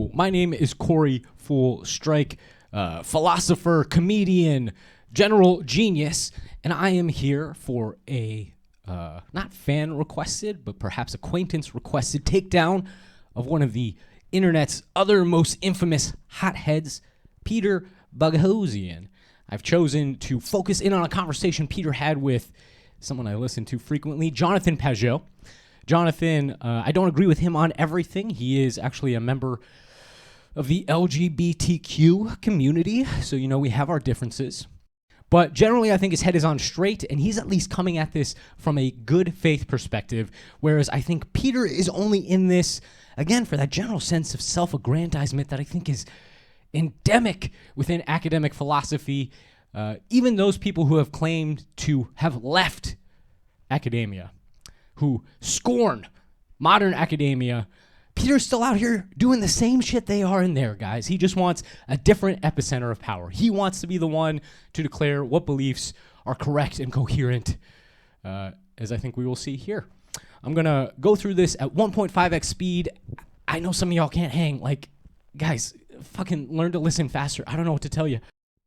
Hello, my name is Corey Fool Strike, philosopher, comedian, general genius, and I am here for a not fan requested, but perhaps acquaintance requested takedown of one of the internet's other most infamous hotheads, Peter Boghossian. I've chosen to focus in on a conversation Peter had with someone I listen to frequently, Jonathan Pageau. Jonathan, I don't agree with him on everything. He is actually a member of the LGBTQ community, so we have our differences. But generally, I think his head is on straight, and he's at least coming at this from a good faith perspective, whereas I think Peter is only in this, again, for that general sense of self-aggrandizement that I think is endemic within academic philosophy, even those people who have claimed to have left academia, who scorn modern academia. Peter's still out here doing the same shit they are in there, guys. He just wants a different epicenter of power. He wants to be the one to declare what beliefs are correct and coherent, as I think we will see here. I'm going to go through this at 1.5x speed. I know some of y'all can't hang. Guys, fucking learn to listen faster. I don't know what to tell you.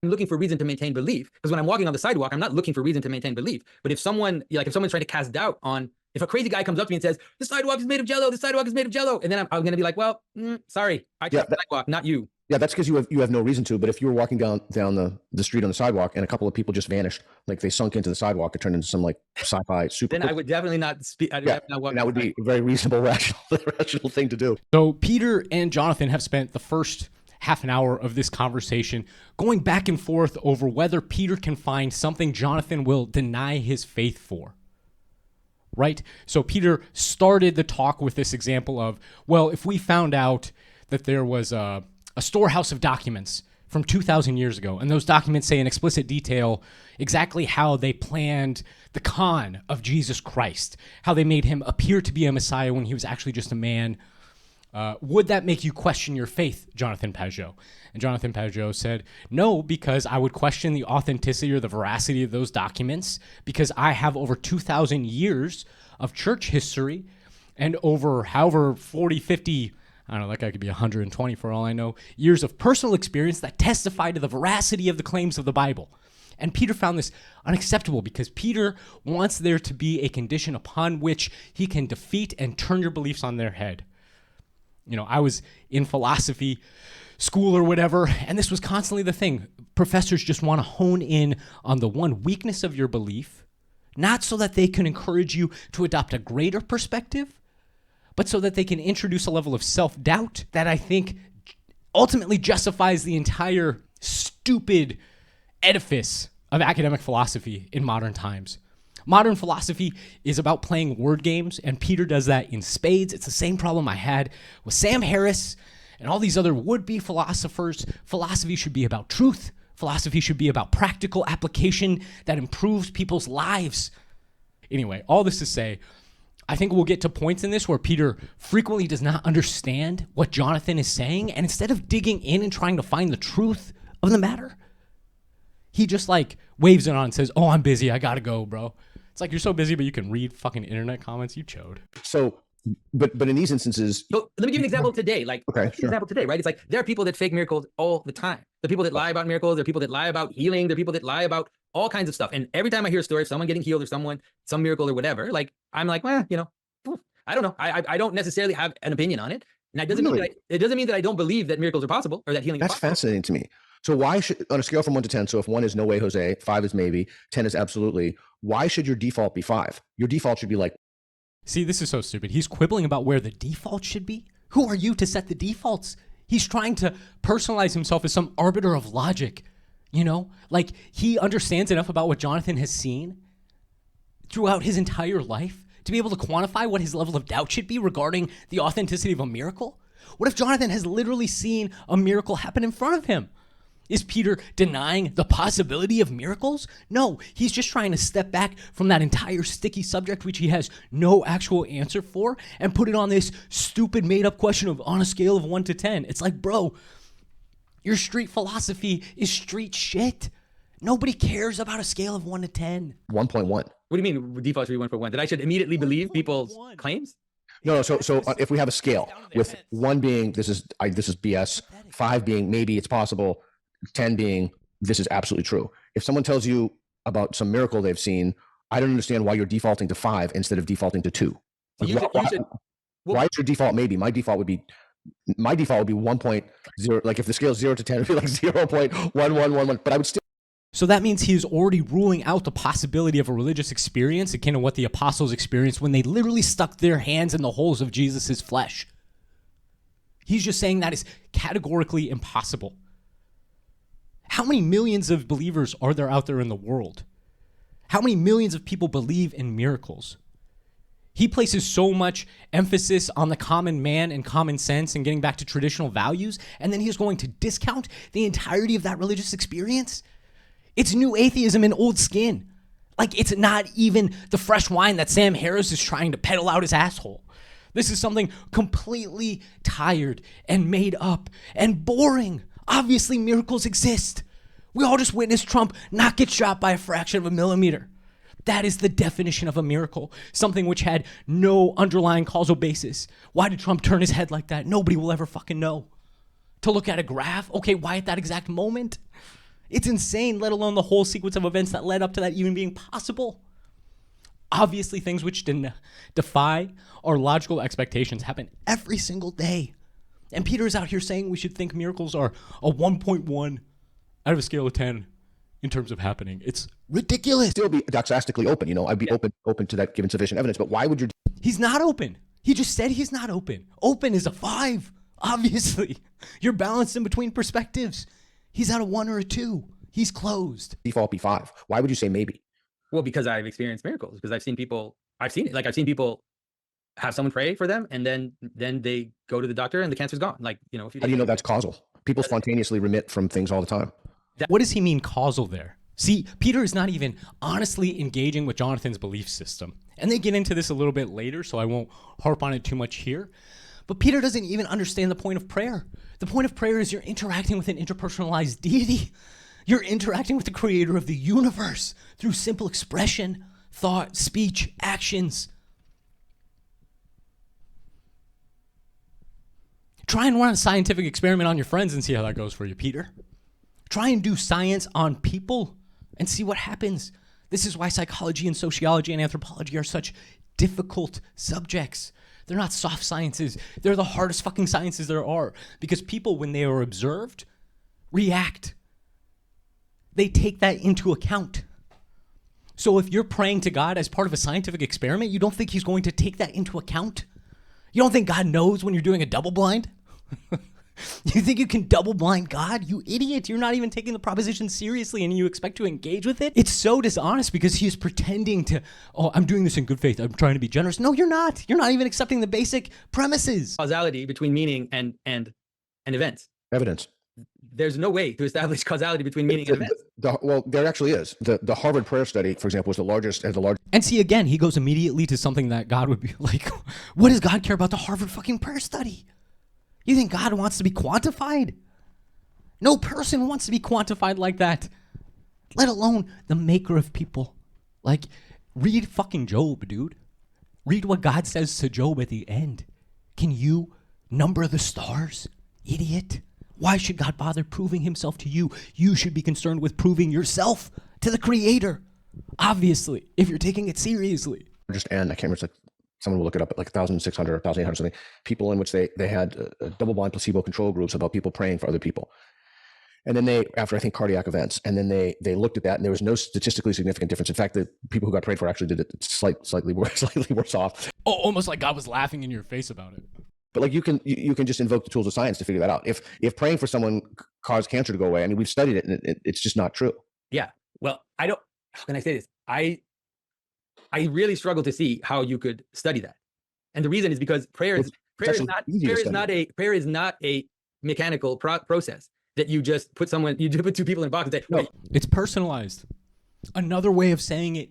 I'm looking for reason to maintain belief, because when I'm walking on the sidewalk, I'm not looking for reason to maintain belief. But if someone's trying to cast doubt on, if a crazy guy comes up to me and says, the sidewalk is made of jello, the sidewalk is made of jello, and then I'm going to be like, well, sorry, I trust the sidewalk, not you. Yeah, that's because you have no reason to. But if you were walking down the street on the sidewalk and a couple of people just vanished, like they sunk into the sidewalk, it turned into some sci-fi super. Then I would definitely not speak. That would be a very reasonable, rational thing to do. So Peter and Jonathan have spent the first half an hour of this conversation going back and forth over whether Peter can find something Jonathan will deny his faith for. Right? So Peter started the talk with this example of, well, if we found out that there was a storehouse of documents from 2,000 years ago, and those documents say in explicit detail exactly how they planned the con of Jesus Christ, how they made him appear to be a Messiah when he was actually just a man, would that make you question your faith, Jonathan Pageau? And Jonathan Pageau said, no, because I would question the authenticity or the veracity of those documents, because I have over 2,000 years of church history and over however 40, 50, I don't know, that guy could be 120 for all I know, years of personal experience that testify to the veracity of the claims of the Bible. And Peter found this unacceptable because Peter wants there to be a condition upon which he can defeat and turn your beliefs on their head. I was in philosophy school or whatever, and this was constantly the thing. Professors just want to hone in on the one weakness of your belief, not so that they can encourage you to adopt a greater perspective, but so that they can introduce a level of self-doubt that I think ultimately justifies the entire stupid edifice of academic philosophy in modern times. Modern philosophy is about playing word games, and Peter does that in spades. It's the same problem I had with Sam Harris and all these other would-be philosophers. Philosophy should be about truth. Philosophy should be about practical application that improves people's lives. Anyway, all this to say, I think we'll get to points in this where Peter frequently does not understand what Jonathan is saying, and instead of digging in and trying to find the truth of the matter, he just waves it on and says, oh, I'm busy, I gotta go, bro. It's like, you're so busy, but you can read fucking internet comments. You chode. So, but in these instances... So let me give you an example today. Okay, sure. Example today, right? It's like, there are people that fake miracles all the time. The people that lie about miracles, there are people that lie about healing, there are people that lie about all kinds of stuff. And every time I hear a story of someone getting healed or some miracle or whatever, I'm like, well, I don't know. I don't necessarily have an opinion on it. And that doesn't it doesn't mean that I don't believe that miracles are possible or that healing is possible. That's fascinating to me. So why should, on a scale from 1 to 10, so if 1 is no way, Jose, 5 is maybe, 10 is absolutely, why should your default be 5? Your default should be See, this is so stupid. He's quibbling about where the default should be. Who are you to set the defaults? He's trying to personalize himself as some arbiter of logic, he understands enough about what Jonathan has seen throughout his entire life to be able to quantify what his level of doubt should be regarding the authenticity of a miracle. What if Jonathan has literally seen a miracle happen in front of him? Is Peter denying the possibility of miracles? No, he's just trying to step back from that entire sticky subject which he has no actual answer for and put it on this stupid made-up question of on a scale of 1 to 10. It's like, bro, your street philosophy is street shit. Nobody cares about a scale of 1 to 10. 1.1. What do you mean default should be 1 for 1? That I should immediately believe people's claims? No, so if we have a scale with 1 being this is BS, 5 being maybe it's possible, 10 being this is absolutely true. If someone tells you about some miracle they've seen, I don't understand why you're defaulting to 5 instead of defaulting to 2. Like, why is your default maybe? My default would be 1.0. Like if the scale is 0 to 10, it'd be like 0.1111. But I would still. So that means he is already ruling out the possibility of a religious experience akin to what the apostles experienced when they literally stuck their hands in the holes of Jesus' flesh. He's just saying that is categorically impossible. How many millions of believers are there out there in the world? How many millions of people believe in miracles? He places so much emphasis on the common man and common sense and getting back to traditional values, and then he's going to discount the entirety of that religious experience? It's new atheism in old skin. Like, it's not even the fresh wine that Sam Harris is trying to peddle out his asshole. This is something completely tired and made up and boring. Obviously, miracles exist. We all just witnessed Trump not get shot by a fraction of a millimeter. That is the definition of a miracle, something which had no underlying causal basis. Why did Trump turn his head like that? Nobody will ever fucking know. To look at a graph, okay, why at that exact moment? It's insane, let alone the whole sequence of events that led up to that even being possible. Obviously, things which defy our logical expectations happen every single day. And Peter is out here saying we should think miracles are a 1.1 out of a scale of 10 in terms of happening. It's ridiculous. Still be doxastically open. I'd be open to that given sufficient evidence. But why would you? He's not open. He just said he's not open. Open is a 5. Obviously, you're balanced in between perspectives. He's at a 1 or a 2. He's closed. Default be 5. Why would you say maybe? Well, because I've experienced miracles. Because I've seen it. Like I've seen people have someone pray for them, and then they go to the doctor, and the cancer's gone. Like How do you know that's causal? People spontaneously remit from things all the time. What does he mean causal there? See, Peter is not even honestly engaging with Jonathan's belief system. And they get into this a little bit later, so I won't harp on it too much here. But Peter doesn't even understand the point of prayer. The point of prayer is you're interacting with an interpersonalized deity. You're interacting with the creator of the universe through simple expression, thought, speech, actions. Try and run a scientific experiment on your friends and see how that goes for you, Peter. Try and do science on people and see what happens. This is why psychology and sociology and anthropology are such difficult subjects. They're not soft sciences. They're the hardest fucking sciences there are, because people, when they are observed, react. They take that into account. So if you're praying to God as part of a scientific experiment, you don't think he's going to take that into account? You don't think God knows when you're doing a double blind? You think you can double blind God? You idiot. You're not even taking the proposition seriously, and you expect to engage with it? It's so dishonest because he is pretending to, I'm doing this in good faith. I'm trying to be generous. No, you're not. You're not even accepting the basic premises. Causality between meaning and events. Evidence. There's no way to establish causality between meaning and events. Well, there actually is. The Harvard Prayer Study, for example, was the largest. And see, again, he goes immediately to something that God would be like, what does God care about the Harvard fucking prayer study? You think God wants to be quantified? No person wants to be quantified like that, let alone the maker of people. Like, read fucking Job, dude. Read what God says to Job at the end. Can you number the stars, idiot? Why should God bother proving himself to you? You should be concerned with proving yourself to the Creator. Obviously, if you're taking it seriously. Just and I can't remember. It's like someone will look it up at like 1,600 or 1,800 something. People in which they had double-blind placebo control groups about people praying for other people. And then they, after I think cardiac events, and then they looked at that, and there was no statistically significant difference. In fact, the people who got prayed for actually did it slightly worse off. Oh, almost like God was laughing in your face about it. But like you can just invoke the tools of science to figure that out. If praying for someone caused cancer to go away, I mean, we've studied it, and it's just not true. Yeah. Well, how can I say this? I really struggle to see how you could study that. And the reason is because prayer is not a mechanical process that you just put two people in a box and say, no, it's personalized. Another way of saying it,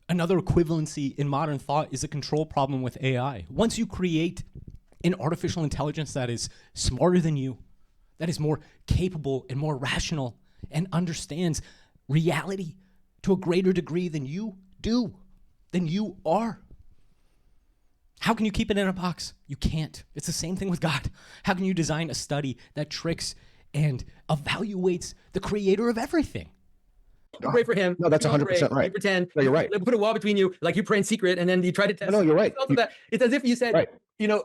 another equivalency in modern thought is a control problem with AI. Once you create an artificial intelligence that is smarter than you, that is more capable and more rational and understands reality to a greater degree than you do, than you are. How can you keep it in a box? You can't. It's the same thing with God. How can you design a study that tricks and evaluates the creator of everything? You pray for him. No, that's you don't 100% pray, right. You pretend. No, you're right. You put a wall between you, like you pray in secret, and then you try to test. No, you're right. It's as if you said, Right. you know.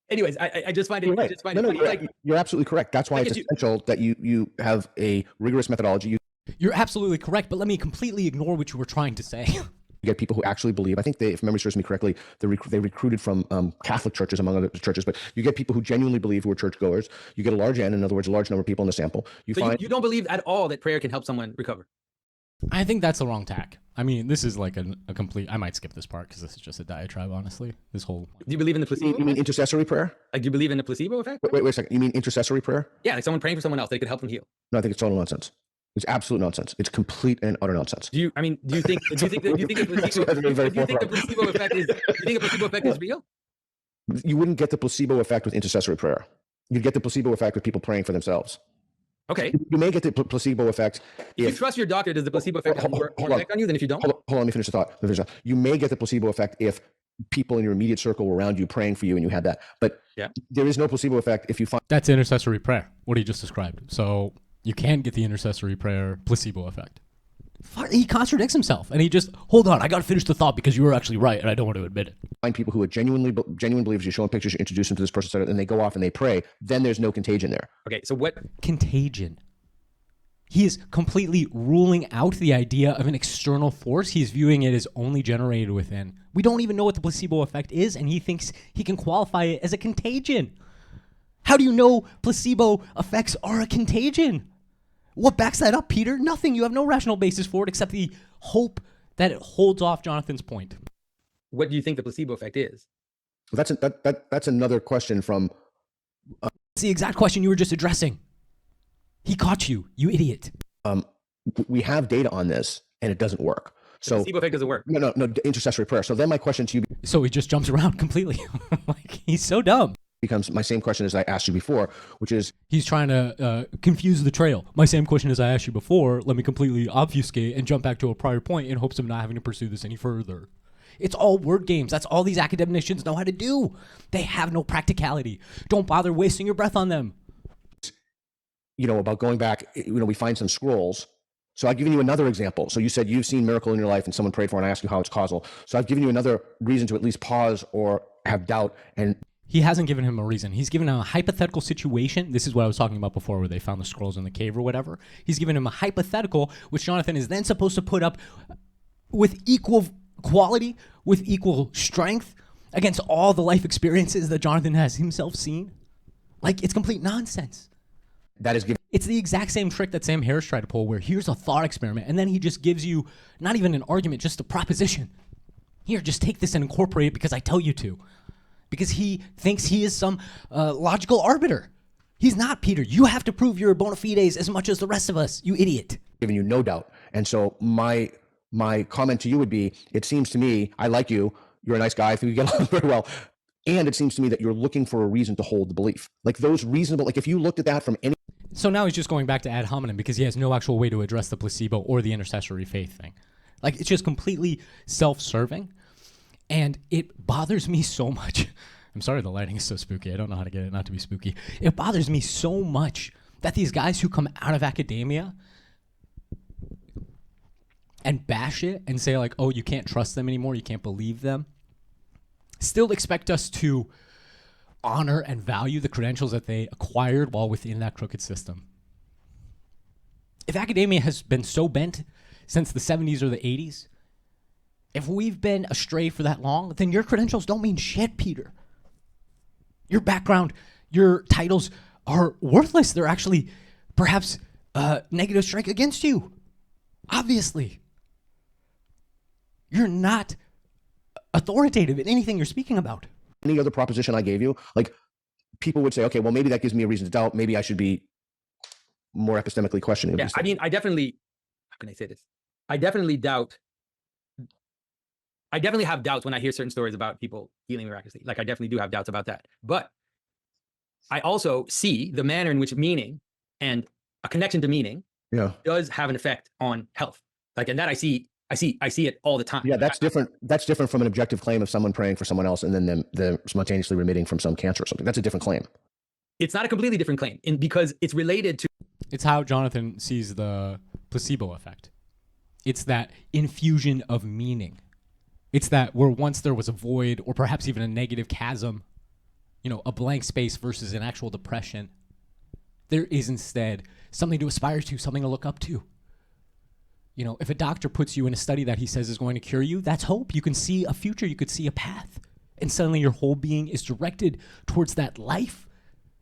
Anyways, I just find it. You're I right. just find No, it no, funny. you're, Like, you're absolutely correct. That's why like it's if you- essential that you have a rigorous methodology. You're absolutely correct, but let me completely ignore what you were trying to say. You get people who actually believe. I think they, if memory serves me correctly, they recruited from Catholic churches, among other churches. But you get people who genuinely believe, who are churchgoers. You get a large N, in other words, a large number of people in the sample. so you don't believe at all that prayer can help someone recover. I think that's the wrong tack. I mean, this is like a complete. I might skip this part because this is just a diatribe, honestly. This whole. Do you believe in the placebo? You mean intercessory prayer? Like, do you believe in the placebo effect? Wait a second. You mean intercessory prayer? Yeah, like someone praying for someone else that could help them heal. No, I think it's total nonsense. It's absolute nonsense. It's complete and utter nonsense. Do you think the placebo effect is? Do you think a placebo effect is real? You wouldn't get the placebo effect with intercessory prayer. You'd get the placebo effect with people praying for themselves. Okay. You may get the placebo effect If you trust your doctor, does the placebo effect have more effect on you than if you don't? Hold on, let me finish the thought. You may get the placebo effect if people in your immediate circle were around you praying for you and you had that. But there is no placebo effect if you find. That's intercessory prayer, what he just described. So you can get the intercessory prayer placebo effect. He contradicts himself, and he just, hold on, I got to finish the thought because you were actually right, and I don't want to admit it. Find people who are genuine believers. You show them pictures, you introduce them to this person, and they go off and they pray. Then there's no contagion there. Okay, so what? Contagion. He is completely ruling out the idea of an external force. He's viewing it as only generated within. We don't even know what the placebo effect is, and he thinks he can qualify it as a contagion. How do you know placebo effects are a contagion? What backs that up, Peter? Nothing. You have no rational basis for it except the hope that it holds off Jonathan's point. What do you think the placebo effect is? That's another question from. It's the exact question you were just addressing. He caught you, you idiot. We have data on this, and it doesn't work. So the placebo effect doesn't work. No, intercessory prayer. So then my question to you. So he just jumps around completely. Like, he's so dumb. Becomes my same question as I asked you before, which is he's trying to confuse the trail. My same question as I asked you before. Let me completely obfuscate and jump back to a prior point in hopes of not having to pursue this any further. It's all word games. That's all these academicians know how to do. They have no practicality. Don't bother wasting your breath on them. About going back, we find some scrolls. So I've given you another example. So you said you've seen miracle in your life and someone prayed for it, and I asked you how it's causal. So I've given you another reason to at least pause or have doubt. And he hasn't given him a reason. He's given him a hypothetical situation. This is what I was talking about before, where they found the scrolls in the cave or whatever. He's given him a hypothetical, which Jonathan is then supposed to put up with equal quality, with equal strength, against all the life experiences that Jonathan has himself seen. Like, it's complete nonsense. That is given. It's the exact same trick that Sam Harris tried to pull, where here's a thought experiment, and then he just gives you not even an argument, just a proposition. Here, just take this and incorporate it because I tell you to. Because he thinks he is some logical arbiter. He's not, Peter. You have to prove your bona fides as much as the rest of us, you idiot. Giving you no doubt. And so my comment to you would be, it seems to me, I like you. You're a nice guy. I think we get along very well. And it seems to me that you're looking for a reason to hold the belief. Like those reasonable, like if you looked at that from any. So now he's just going back to ad hominem because he has no actual way to address the placebo or the intercessory faith thing. Like, it's just completely self-serving. And it bothers me so much. I'm sorry the lighting is so spooky. I don't know how to get it not to be spooky. It bothers me so much that these guys who come out of academia and bash it and say, like, oh, you can't trust them anymore, you can't believe them, still expect us to honor and value the credentials that they acquired while within that crooked system. If academia has been so bent since the 70s or the 80s, if we've been astray for that long, then your credentials don't mean shit, Peter. Your background, your titles are worthless. They're actually perhaps a negative strike against you. Obviously. You're not authoritative in anything you're speaking about. Any other proposition I gave you, like people would say, okay, well, maybe that gives me a reason to doubt. Maybe I should be more epistemically questioning. Yeah, I mean, I definitely, how can I say this? I definitely have doubts when I hear certain stories about people healing miraculously. Like, I definitely do have doubts about that. But I also see the manner in which meaning and a connection to meaning does have an effect on health. Like, and that I see I see it all the time. Yeah, that's different. That's different from an objective claim of someone praying for someone else and then them spontaneously remitting from some cancer or something. That's a different claim. It's not a completely different claim because it's related to. It's how Jonathan sees the placebo effect. It's that infusion of meaning. It's that where once there was a void or perhaps even a negative chasm, a blank space versus an actual depression, there is instead something to aspire to, something to look up to. If a doctor puts you in a study that he says is going to cure you, that's hope. You can see a future, you could see a path. And suddenly your whole being is directed towards that life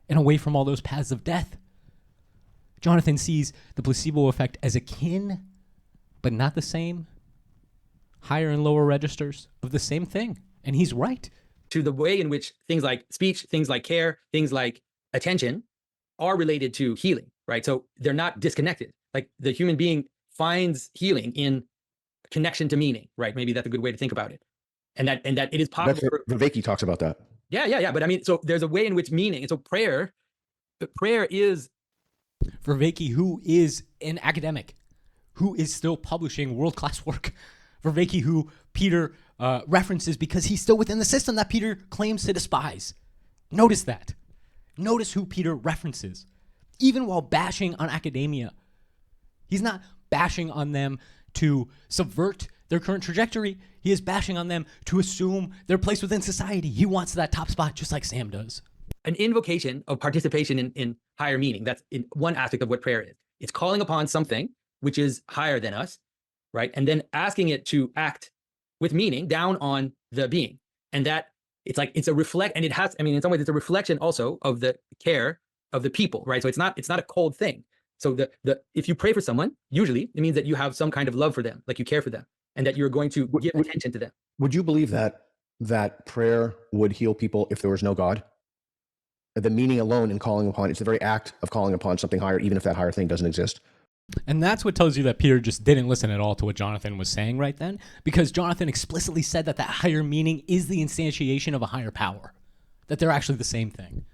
and away from all those paths of death. Jonathan sees the placebo effect as akin, but not the same, higher and lower registers of the same thing. And he's right. To the way in which things like speech, things like care, things like attention are related to healing, right? So they're not disconnected. Like the human being finds healing in connection to meaning, right? Maybe that's a good way to think about it. And that it is possible. Viveki talks about that. Yeah. But I mean, so there's a way in which meaning, and so prayer is. Viveki, who is an academic, who is still publishing world-class work. Viveki, who Peter references because he's still within the system that Peter claims to despise. Notice that. Notice who Peter references. Even while bashing on academia, he's not bashing on them to subvert their current trajectory. He is bashing on them to assume their place within society. He wants that top spot just like Sam does. An invocation of participation in higher meaning. That's in one aspect of what prayer is. It's calling upon something which is higher than us, right? And then asking it to act with meaning down on the being. And that it's a reflect, and it has, in some ways it's a reflection also of the care of the people, right? So it's not a cold thing. So if you pray for someone, usually it means that you have some kind of love for them, like you care for them, and that you're going to give attention to them. Would you believe that prayer would heal people if there was no God? The meaning alone in calling upon, it's the very act of calling upon something higher, even if that higher thing doesn't exist. And that's what tells you that Peter just didn't listen at all to what Jonathan was saying right then, because Jonathan explicitly said that higher meaning is the instantiation of a higher power, that they're actually the same thing.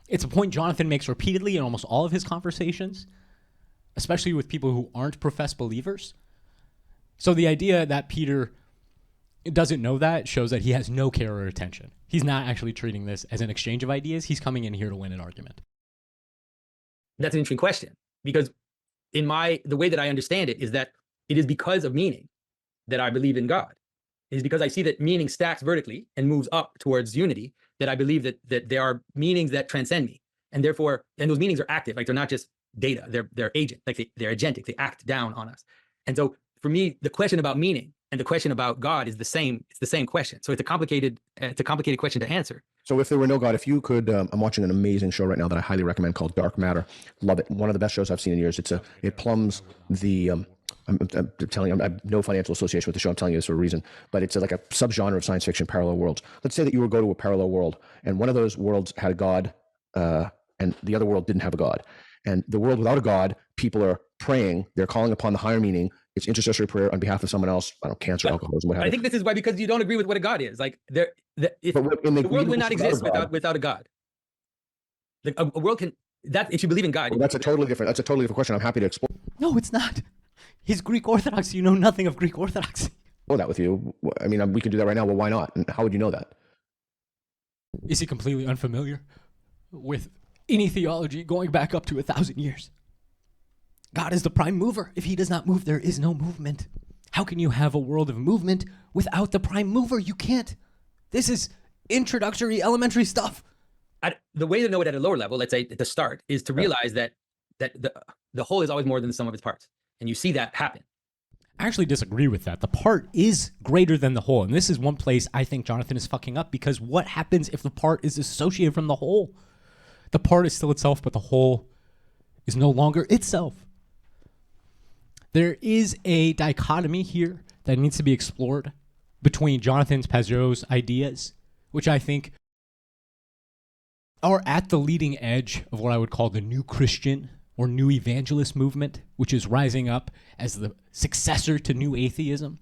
It's a point Jonathan makes repeatedly in almost all of his conversations, especially with people who aren't professed believers. So the idea that Peter doesn't know that shows that he has no care or attention. He's not actually treating this as an exchange of ideas. He's coming in here to win an argument. That's an interesting question, because the way that I understand it is that it is because of meaning that I believe in God. It is because I see that meaning stacks vertically and moves up towards unity that I believe that there are meanings that transcend me. And therefore, and those meanings are active, like they're not just data, they're agent, like they're agentic, they act down on us. And so for me, the question about meaning and the question about God is the same question. So it's a complicated question to answer. So if there were no God, if you could, I'm watching an amazing show right now that I highly recommend called Dark Matter. Love it. One of the best shows I've seen in years. It plumbs the, I'm telling you, I have no financial association with the show. I'm telling you this for a reason, but it's like a subgenre of science fiction, parallel worlds. Let's say that you would go to a parallel world and one of those worlds had a God, and the other world didn't have a God. And the world without a God, people are praying, they're calling upon the higher meaning. It's intercessory prayer on behalf of someone else. I don't know, cancer, alcoholism, what have you. I think this is why, because you don't agree with what a God is. Like the world would not exist without a God. A world can, that if you believe in God. Well, that's a totally different question. I'm happy to explore. No, it's not. He's Greek Orthodox. You know nothing of Greek Orthodoxy. Know that with you. I mean, we can do that right now. Well, why not? And how would you know that? Is he completely unfamiliar with any theology going back up to 1,000 years? God is the prime mover. If he does not move, there is no movement. How can you have a world of movement without the prime mover? You can't. This is introductory, elementary stuff. The way to know it at a lower level, let's say at the start, is to realize that the whole is always more than the sum of its parts. And you see that happen. I actually disagree with that. The part is greater than the whole. And this is one place I think Jonathan is fucking up, because what happens if the part is dissociated from the whole? The part is still itself, but the whole is no longer itself. There is a dichotomy here that needs to be explored between Jonathan Pageau's ideas, which I think are at the leading edge of what I would call the new Christian or new evangelist movement, which is rising up as the successor to new atheism.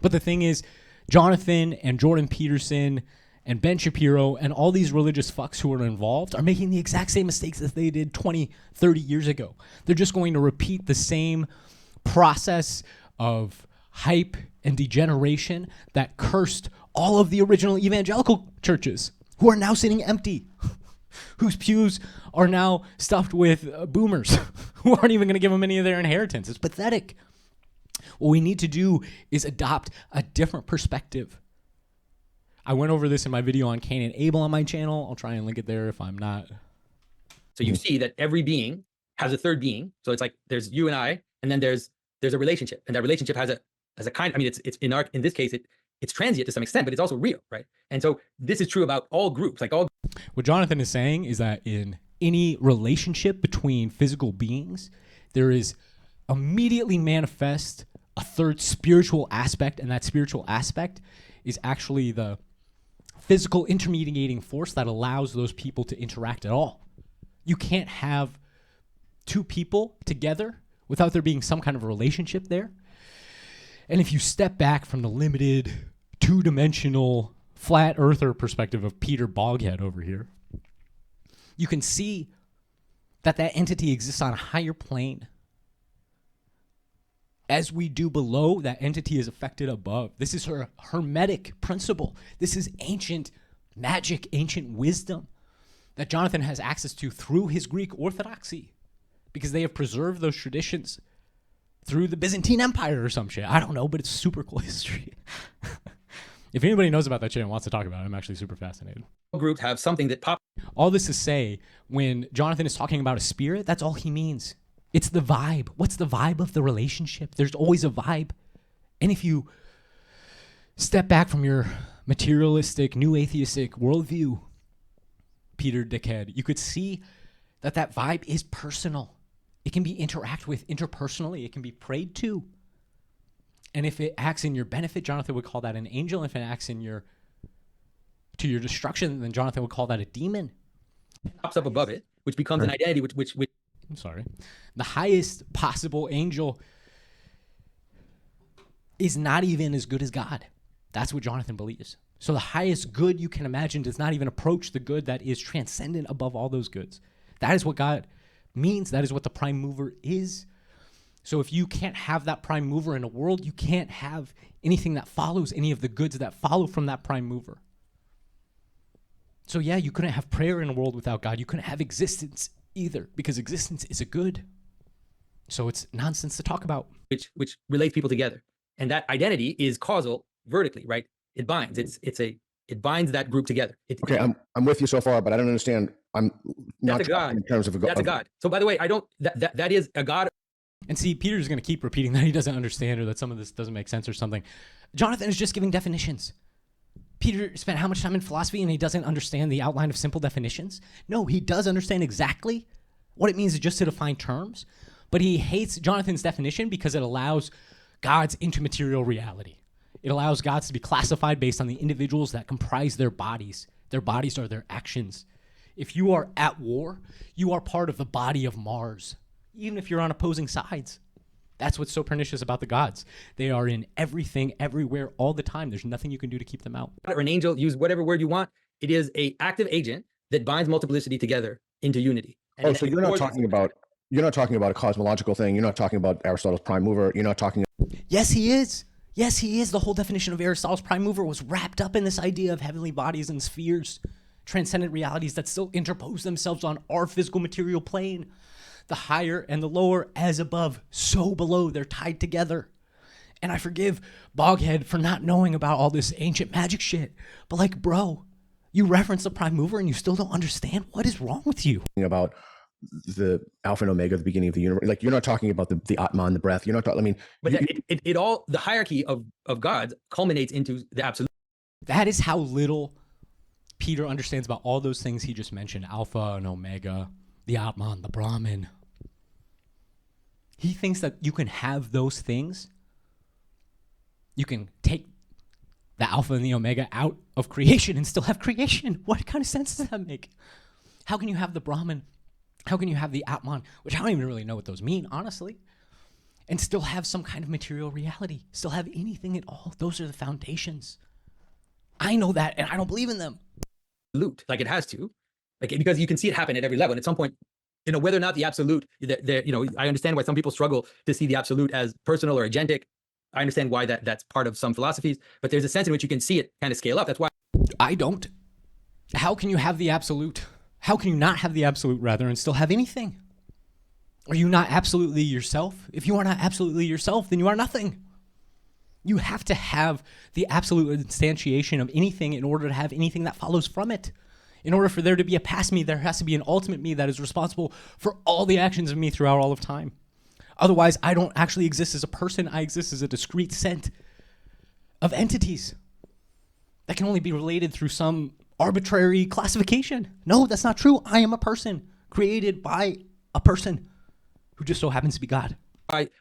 But the thing is, Jonathan and Jordan Peterson and Ben Shapiro and all these religious fucks who are involved are making the exact same mistakes as they did 20, 30 years ago. They're just going to repeat the same process of hype and degeneration that cursed all of the original evangelical churches, who are now sitting empty, whose pews are now stuffed with boomers who aren't even going to give them any of their inheritance. It's pathetic. What we need to do is adopt a different perspective. I went over this in my video on Cain and Abel on my channel. I'll try and link it there if I'm not. So you see that every being has a third being. So it's like there's you and I, and then there's a relationship, and that relationship has a kind. I mean, it's in this case it's transient to some extent, but it's also real, right? And so this is true about all groups, like all. What Jonathan is saying is that in any relationship between physical beings, there is immediately manifest a third spiritual aspect, and that spiritual aspect is actually the physical intermediating force that allows those people to interact at all. You can't have two people together without there being some kind of relationship there. And if you step back from the limited, two-dimensional, flat earther perspective of Peter Boghead over here, you can see that that entity exists on a higher plane. As we do below, that entity is affected above. This is her hermetic principle. This is ancient magic, ancient wisdom that Jonathan has access to through his Greek orthodoxy, because they have preserved those traditions through the Byzantine Empire or some shit. I don't know, but it's super cool history. If anybody knows about that shit and wants to talk about it, I'm actually super fascinated. Groups have something that pops. All this to say, when Jonathan is talking about a spirit, that's all he means. It's the vibe. What's the vibe of the relationship? There's always a vibe. And if you step back from your materialistic, new atheistic worldview, Peter Dickhead, you could see that that vibe is personal. It can be interacted with interpersonally. It can be prayed to. And if it acts in your benefit, Jonathan would call that an angel. If it acts in your destruction, then Jonathan would call that a demon. Pops up above it, which becomes an identity, which I'm sorry. The highest possible angel is not even as good as God. That's what Jonathan believes. So the highest good you can imagine does not even approach the good that is transcendent above all those goods. That is what God means. That is what the prime mover is. So if you can't have that prime mover in a world, you can't have anything that follows, any of the goods that follow from that prime mover. So yeah, you couldn't have prayer in a world without God. You couldn't have existence either, because existence is a good. So it's nonsense to talk about. Which relates people together. And that identity is causal vertically, right? It binds. It binds that group together. Okay, I'm with you so far, but I don't understand. I'm not that's a God. In terms of a God. That's a God. So by the way, I don't that is a God. And see, Peter's going to keep repeating that he doesn't understand, or that some of this doesn't make sense or something. Jonathan is just giving definitions. Peter spent how much time in philosophy and he doesn't understand the outline of simple definitions? No, he does understand exactly what it means just to define terms, but he hates Jonathan's definition because it allows God's intermaterial reality. It allows gods to be classified based on the individuals that comprise their bodies. Their bodies are their actions. If you are at war, you are part of the body of Mars, even if you're on opposing sides. That's what's so pernicious about the gods. They are in everything, everywhere, all the time. There's nothing you can do to keep them out. Or an angel, use whatever word you want. It is an active agent that binds multiplicity together into unity. And so you're not talking about a cosmological thing. You're not talking about Aristotle's prime mover. You're not talking. Yes, he is. Yes, he is. The whole definition of Aristotle's prime mover was wrapped up in this idea of heavenly bodies and spheres, transcendent realities that still interpose themselves on our physical material plane. The higher and the lower, as above, so below, they're tied together. And I forgive Boghead for not knowing about all this ancient magic shit. But like, bro, you reference the prime mover and you still don't understand? What is wrong with you? About the Alpha and Omega, the beginning of the universe. Like, you're not talking about the Atman, the breath. You're not talking, I mean. But it all, the hierarchy of gods culminates into the absolute. That is how little Peter understands about all those things he just mentioned. Alpha and Omega, the Atman, the Brahman. He thinks that you can have those things. You can take the Alpha and the Omega out of creation and still have creation. What kind of sense does that make? How can you have the Brahman? How can you have the Atman, which I don't even really know what those mean, honestly, and still have some kind of material reality, still have anything at all? Those are the foundations. I know that, and I don't believe in them. Like it has to, like, because you can see it happen at every level. And at some point, whether or not the absolute, I understand why some people struggle to see the absolute as personal or agentic. I understand why that's part of some philosophies, but there's a sense in which you can see it kind of scale up. That's why I don't. How can you have the absolute? How can you not have the absolute, rather, and still have anything? Are you not absolutely yourself? If you are not absolutely yourself, then you are nothing. You have to have the absolute instantiation of anything in order to have anything that follows from it. In order for there to be a past me, there has to be an ultimate me that is responsible for all the actions of me throughout all of time. Otherwise, I don't actually exist as a person. I exist as a discrete set of entities that can only be related through some arbitrary classification. No, that's not true. I am a person created by a person who just so happens to be God.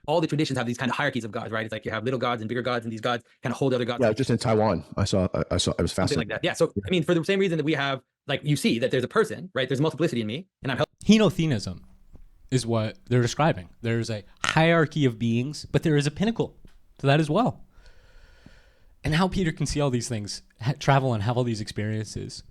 all the traditions have these kind of hierarchies of gods, right? It's like you have little gods and bigger gods, and these gods kind of hold other gods. Yeah, just in Taiwan, I saw. It was Something fascinating. like that. Yeah. So I mean, for the same reason that we have, like, you see that there's a person, right? There's multiplicity in me, and I'm Henotheism is what they're describing. There's a hierarchy of beings, but there is a pinnacle to that as well. And how Peter can see all these things, travel and have all these experiences,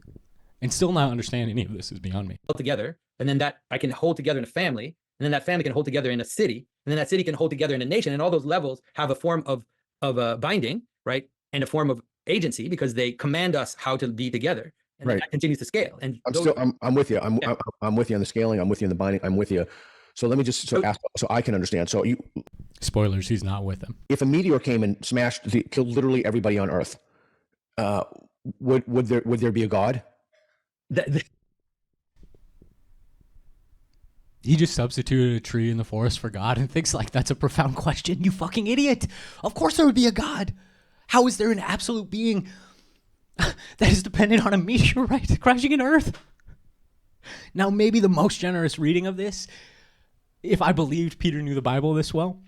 and still not understand any of this is beyond me. held together, and then that I can hold together in a family, and then that family can hold together in a city, and then that city can hold together in a nation, and all those levels have a form of binding, right, and a form of agency because they command us how to be together, and Right. that continues to scale. And I'm with you. Yeah. I'm with you on the scaling. I'm with you on the binding. I'm with you. So let me just ask, so I can understand. So Spoilers, he's not with them. if a meteor came and killed literally everybody on Earth, would there be a God? He just substituted a tree in the forest for God and thinks like that's a profound question. You fucking idiot. Of course there would be a God. How is there an absolute being that is dependent on a meteorite crashing in Earth? Now, maybe the most generous reading of this, if I believed Peter knew the Bible this well,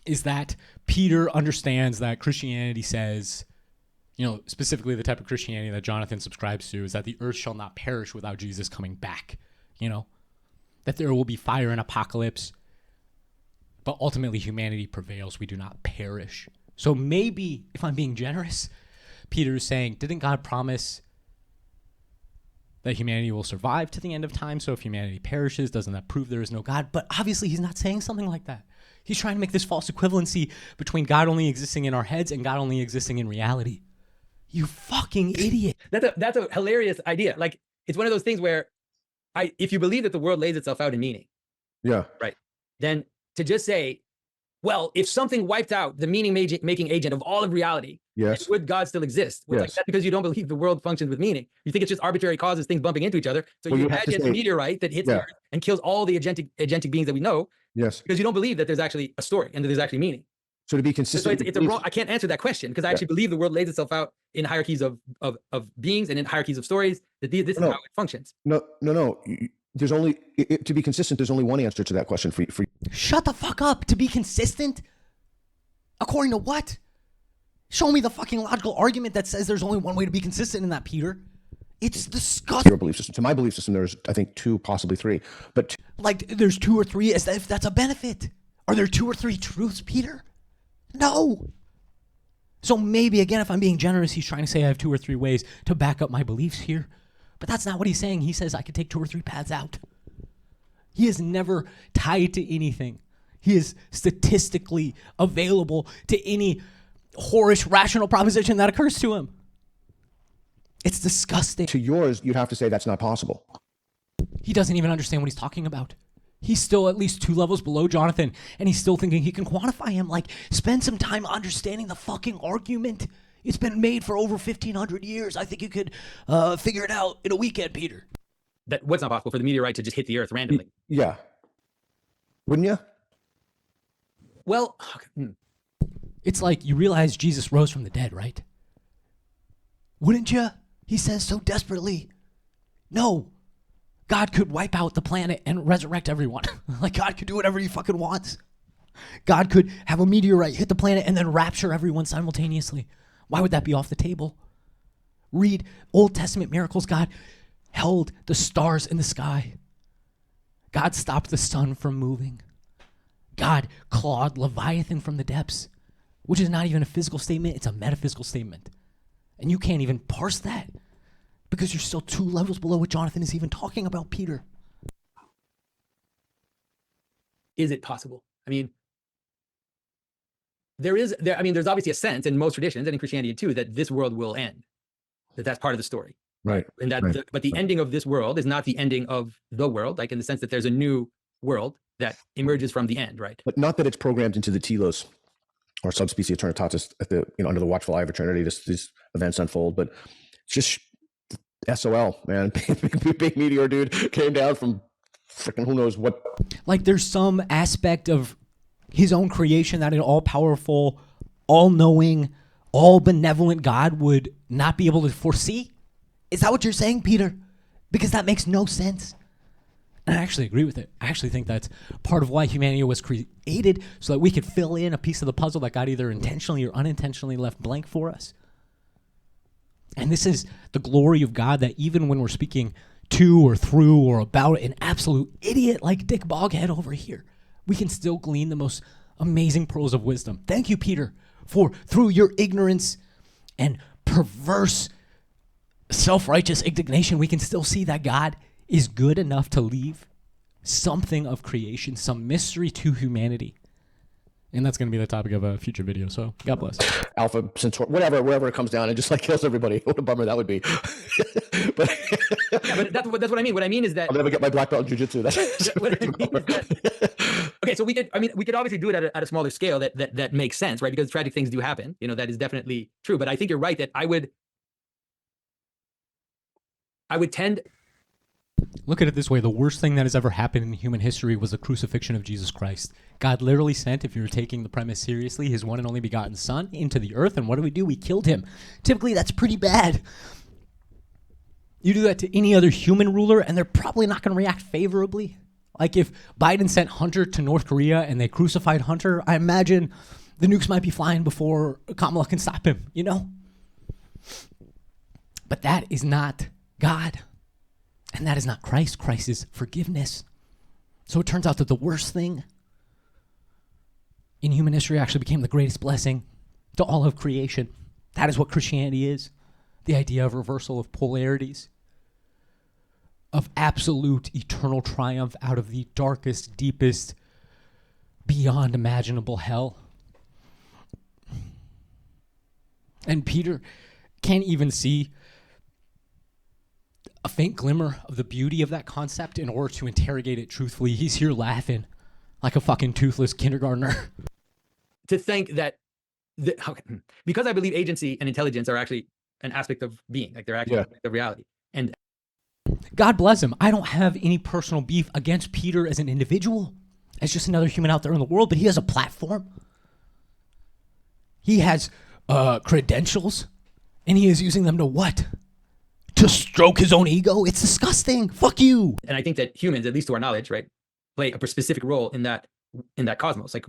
is that Peter understands that Christianity says, you know, specifically the type of Christianity that Jonathan subscribes to, is that the earth shall not perish without Jesus coming back, you know? That there will be fire and apocalypse, but ultimately humanity prevails. We do not perish. So maybe, if I'm being generous, Peter is saying, didn't God promise that humanity will survive to the end of time? So if humanity perishes, doesn't that prove there is no God? But obviously he's not saying something like that. He's trying to make this false equivalency between God only existing in our heads and God only existing in reality. You fucking idiot. That's a hilarious idea. Like, it's one of those things where if you believe that the world lays itself out in meaning, Yeah. right, then to just say, well, if something wiped out the meaning-making agent of all of reality, Yes. would God still exist? Well, Yes. like, that's because you don't believe the world functions with meaning. You think it's just arbitrary causes, things bumping into each other. So Well, you you have to imagine a say- meteorite that hits the Yeah. Earth and kills all the agentic beings that we know, Yes. because you don't believe that there's actually a story and that there's actually meaning. So to be So consistent, it's a wrong. I can't answer that question because I actually believe the world lays itself out in hierarchies of beings and in hierarchies of stories. This is No. how it functions. No. There's only to be consistent. There's only one answer to that question for you. Shut the fuck up. To be consistent? According to what? Show me the fucking logical argument that says there's only one way to be consistent in that, Peter. It's disgusting. Your belief system. To my belief system, there's I think 2, possibly 3, but Like there's 2 or 3 as if that's a benefit. Are there 2 or 3 truths, Peter? No. So maybe, again, if I'm being generous, he's trying to say I have 2 or 3 ways to back up my beliefs here. But that's not what he's saying. He says I could take 2 or 3 paths out. He is never tied to anything. He is statistically available to any whorish rational proposition that occurs to him. It's disgusting. to yours, you'd have to say that's not possible. He doesn't even understand what he's talking about. He's still at least 2 levels below Jonathan, and he's still thinking he can quantify him. Like, spend some time understanding the fucking argument. It's been made for over 1,500 years. I think you could figure it out in a weekend, Peter. That what's not possible for the meteorite to just hit the Earth randomly. Yeah. Wouldn't you? Well, It's like you realize Jesus rose from the dead, right? Wouldn't you? He says so desperately. No. God could wipe out the planet and resurrect everyone. Like, God could do whatever he fucking wants. God could have a meteorite hit the planet and then rapture everyone simultaneously. Why would that be off the table? Read Old Testament miracles. God held the stars in the sky. God stopped the sun from moving. God clawed Leviathan from the depths, which is not even a physical statement. It's a metaphysical statement. And you can't even parse that because you're still 2 levels below what Jonathan is even talking about, Peter. is it possible? I mean, I mean, there's obviously a sense in most traditions and in Christianity too that this world will end. That's part of the story. Right. And that, Right. but the ending of this world is not the ending of the world, like in the sense that there's a new world that emerges from the end, right? But not that it's programmed into the telos or subspecies eternitatis at the, under the watchful eye of eternity. These events unfold, but it's just SOL, man. Big meteor dude came down from freaking who knows what. Like there's some aspect of his own creation that an all-powerful, all-knowing, all-benevolent God would not be able to foresee? Is that what you're saying, Peter? Because that makes no sense. And I actually agree with it. I actually think that's part of why humanity was created, so that we could fill in a piece of the puzzle that got either intentionally or unintentionally left blank for us. And this is the glory of God, that even when we're speaking to or through or about an absolute idiot like Dick Boghead over here, we can still glean the most amazing pearls of wisdom. Thank you, Peter, for through your ignorance and perverse self-righteous indignation, we can still see that God is good enough to leave something of creation, some mystery to humanity. And that's going to be the topic of a future video. So God bless. Alpha Centauri, wherever it comes down, and just like kills everybody. What a bummer that would be. But Yeah, but that's what I mean. What I mean is that I'll never get my black belt in jiu-jitsu. what I mean is that- okay, so we could obviously do it at a smaller scale that makes sense, right? Because tragic things do happen. That is definitely true. But I think you're right that I would tend. Look at it this way. The worst thing that has ever happened in human history was the crucifixion of Jesus Christ. God literally sent, if you're taking the premise seriously, his one and only begotten son into the earth. And what do? We killed him. Typically, that's pretty bad. You do that to any other human ruler, and they're probably not going to react favorably. Like if Biden sent Hunter to North Korea and they crucified Hunter, I imagine the nukes might be flying before Kamala can stop him, But that is not God. And that is not Christ. Christ is forgiveness. So it turns out that the worst thing in human history actually became the greatest blessing to all of creation. That is what Christianity is. The idea of reversal of polarities, of absolute eternal triumph out of the darkest, deepest, beyond imaginable hell. And Peter can't even see a faint glimmer of the beauty of that concept in order to interrogate it truthfully. He's here laughing like a fucking toothless kindergartner. To think that, because I believe agency and intelligence are actually an aspect of being, like they're actually an aspect of reality. And God bless him. I don't have any personal beef against Peter as an individual, as just another human out there in the world, but he has a platform. He has credentials, and he is using them to what? To stroke his own ego? It's disgusting. Fuck you. And I think that humans, at least to our knowledge, right, play a specific role in that cosmos. Like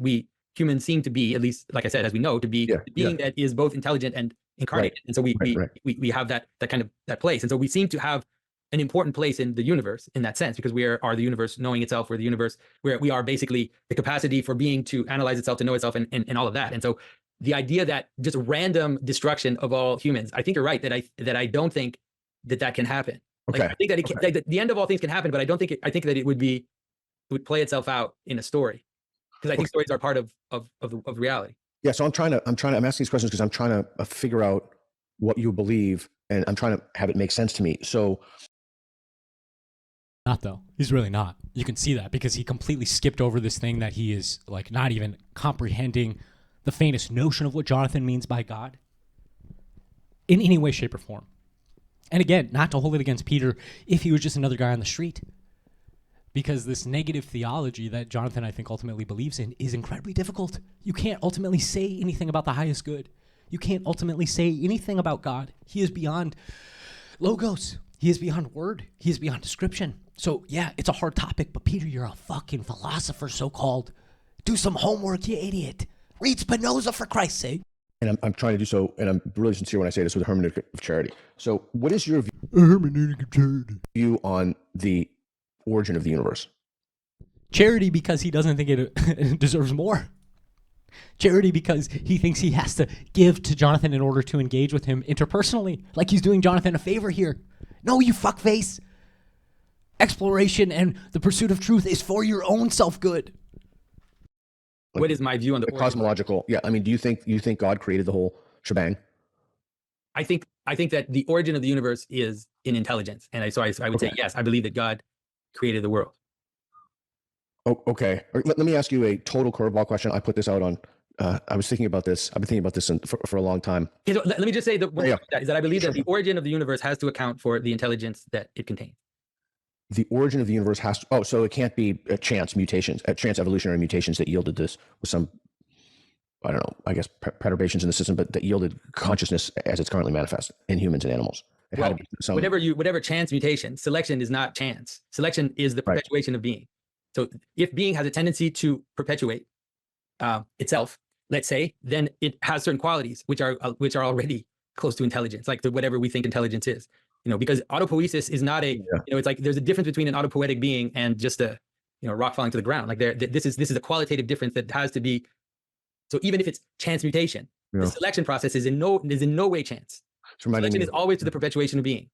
humans seem to be, at least, like I said, as we know, to be the being that is both intelligent and incarnate. Right. And so we have that kind of that place. And so we seem to have an important place in the universe in that sense, because we are the universe knowing itself. We're the universe where we are basically the capacity for being to analyze itself, to know itself, and all of that. And so the idea that just random destruction of all humans, I think you're right that I don't think that can happen. Like, Okay. I think that it can, like, the end of all things can happen, but I don't think I think that it would play itself out in a story, because I think stories are part of reality. Yeah. So I'm asking these questions because I'm trying to figure out what you believe, and I'm trying to have it make sense to me. So. Not though. He's really not. You can see that because he completely skipped over this thing that he is like not even comprehending the faintest notion of what Jonathan means by God in any way, shape, or form. And again, not to hold it against Peter if he was just another guy on the street, because this negative theology that Jonathan, I think, ultimately believes in is incredibly difficult. You can't ultimately say anything about the highest good. You can't ultimately say anything about God. He is beyond logos. He is beyond word. He is beyond description. So yeah, it's a hard topic, but Peter, you're a fucking philosopher, so-called. Do some homework, you idiot. Read Spinoza, for Christ's sake. And I'm trying to do so, and I'm really sincere when I say this, with a hermeneutic of charity. So what is your view on the origin of the universe? Charity because he doesn't think it deserves more. Charity because he thinks he has to give to Jonathan in order to engage with him interpersonally, like he's doing Jonathan a favor here. No, you fuckface. Exploration and the pursuit of truth is for your own self-good. what is my view on the origin? cosmological? Yeah, I mean, do you think God created the whole shebang? I think that the origin of the universe is in intelligence, and I would say yes. I believe that God created the world. Oh, okay. Let me ask you a total curveball question. I put this out on. I was thinking about this. I've been thinking about this for a long time. Okay, so let me just say that is that I believe Sure. that the origin of the universe has to account for the intelligence that it contains. The origin of the universe has to. Oh, so it can't be chance mutations, chance evolutionary mutations that yielded this with some, I don't know, I guess perturbations in the system, but that yielded consciousness as it's currently manifest in humans and animals. It had to be some. Whatever chance mutation, selection is not chance. Selection is the perpetuation of being. So if being has a tendency to perpetuate itself, let's say, then it has certain qualities which are already close to intelligence, like to whatever we think intelligence is. Because autopoiesis is not it's like there's a difference between an autopoietic being and just a rock falling to the ground. Like this is a qualitative difference that has to be. So even if it's chance mutation, the selection process is in no way chance. Selection is always to the perpetuation of being.